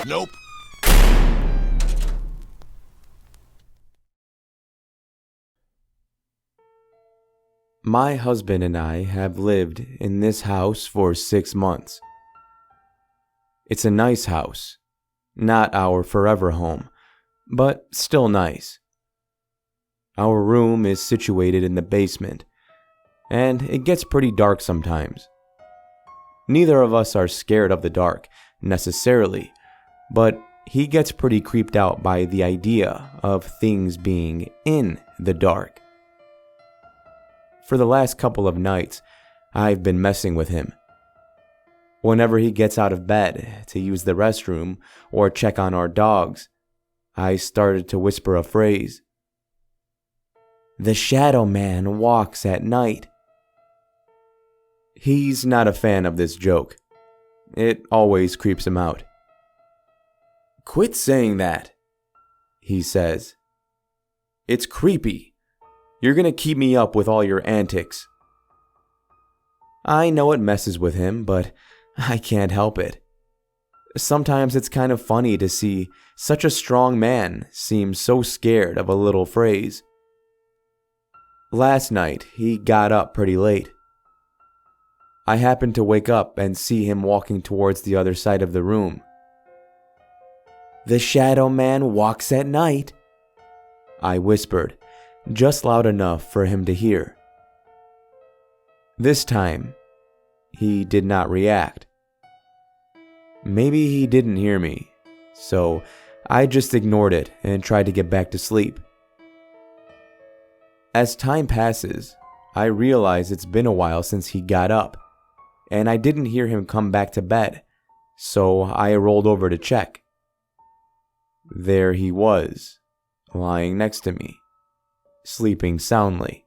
Nope. My husband and I have lived in this house for 6 months. It's a nice house, not our forever home, but still nice. Our room is situated in the basement, and it gets pretty dark sometimes. Neither of us are scared of the dark, necessarily, but he gets pretty creeped out by the idea of things being in the dark. For the last couple of nights, I've been messing with him. Whenever he gets out of bed to use the restroom or check on our dogs, I started to whisper a phrase. The shadow man walks at night. He's not a fan of this joke. It always creeps him out. Quit saying that, he says. It's creepy. You're gonna keep me up with all your antics. I know it messes with him, but I can't help it. Sometimes it's kind of funny to see such a strong man seem so scared of a little phrase. Last night, he got up pretty late. I happened to wake up and see him walking towards the other side of the room. The shadow man walks at night, I whispered, just loud enough for him to hear. This time, he did not react. Maybe he didn't hear me, so I just ignored it and tried to get back to sleep. As time passes, I realize it's been a while since he got up, and I didn't hear him come back to bed, so I rolled over to check. There he was, lying next to me, sleeping soundly.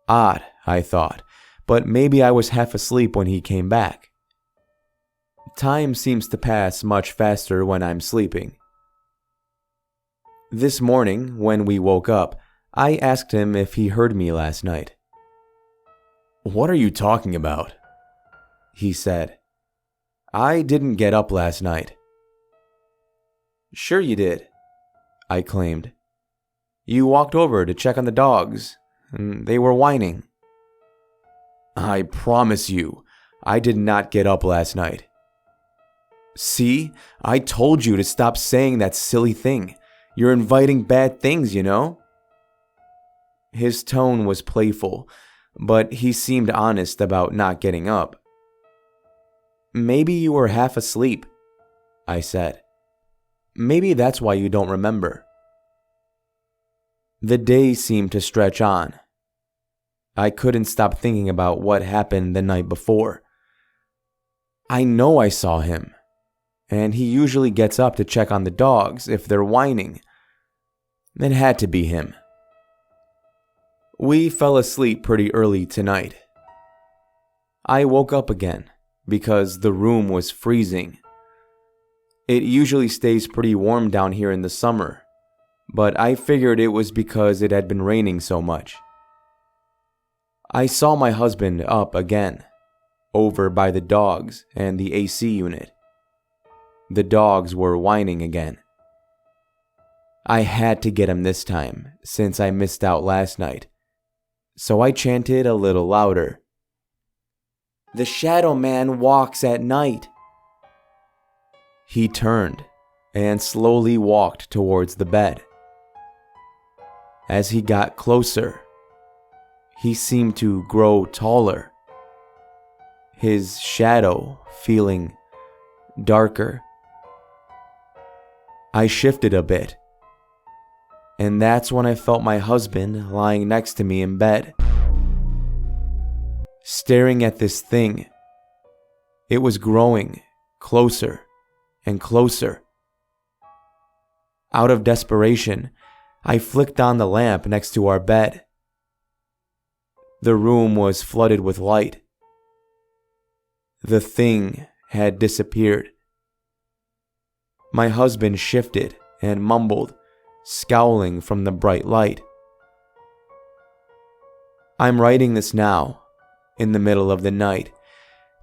Odd, I thought, but maybe I was half asleep when he came back. Time seems to pass much faster when I'm sleeping. This morning, when we woke up, I asked him if he heard me last night. What are you talking about? He said. I didn't get up last night. Sure you did, I claimed. You walked over to check on the dogs, and they were whining. I promise you, I did not get up last night. See, I told you to stop saying that silly thing. You're inviting bad things, you know? His tone was playful, but he seemed honest about not getting up. Maybe you were half asleep, I said. Maybe that's why you don't remember. The day seemed to stretch on. I couldn't stop thinking about what happened the night before. I know I saw him, and he usually gets up to check on the dogs if they're whining. It had to be him. We fell asleep pretty early tonight. I woke up again because the room was freezing. It usually stays pretty warm down here in the summer, but I figured it was because it had been raining so much. I saw my husband up again, over by the dogs and the AC unit. The dogs were whining again. I had to get him this time, since I missed out last night. So I chanted a little louder. The shadow man walks at night. He turned and slowly walked towards the bed. As he got closer, he seemed to grow taller, his shadow feeling darker. I shifted a bit, and that's when I felt my husband lying next to me in bed, staring at this thing. It was growing closer and closer. Out of desperation, I flicked on the lamp next to our bed. The room was flooded with light. The thing had disappeared. My husband shifted and mumbled, scowling from the bright light. I'm writing this now, in the middle of the night,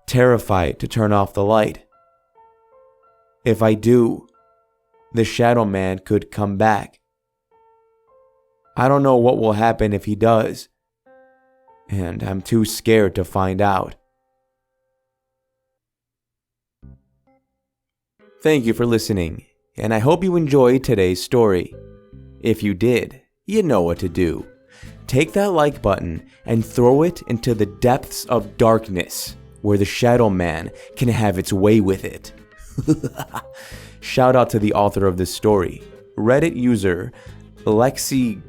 terrified to turn off the light. If I do, the Shadow Man could come back. I don't know what will happen if he does, and I'm too scared to find out. Thank you for listening, and I hope you enjoyed today's story. If you did, you know what to do. Take that like button and throw it into the depths of darkness, where the Shadow Man can have its way with it. Shout out to the author of this story, Reddit user lexigraxe.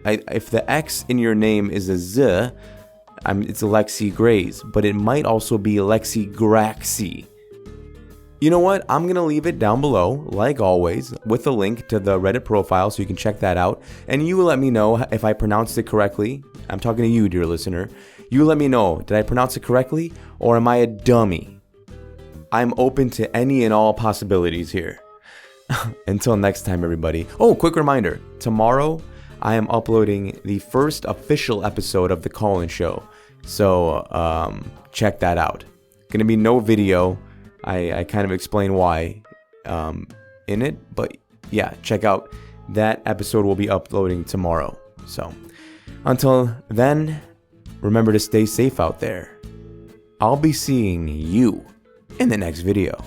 If the X in your name is a Z, it's lexigraxe, but it might also be lexigraxe. You know what? I'm going to leave it down below, like always, with a link to the Reddit profile so you can check that out. And you will let me know if I pronounced it correctly. I'm talking to you, dear listener. You let me know, did I pronounce it correctly, or am I a dummy? I'm open to any and all possibilities here. Until next time, everybody. Oh, quick reminder. Tomorrow, I am uploading the first official episode of The Call-In Show. So, check that out. Gonna be no video. I kind of explain why in it, but yeah, check out that episode. Will be uploading tomorrow. So until then, remember to stay safe out there. I'll be seeing you in the next video.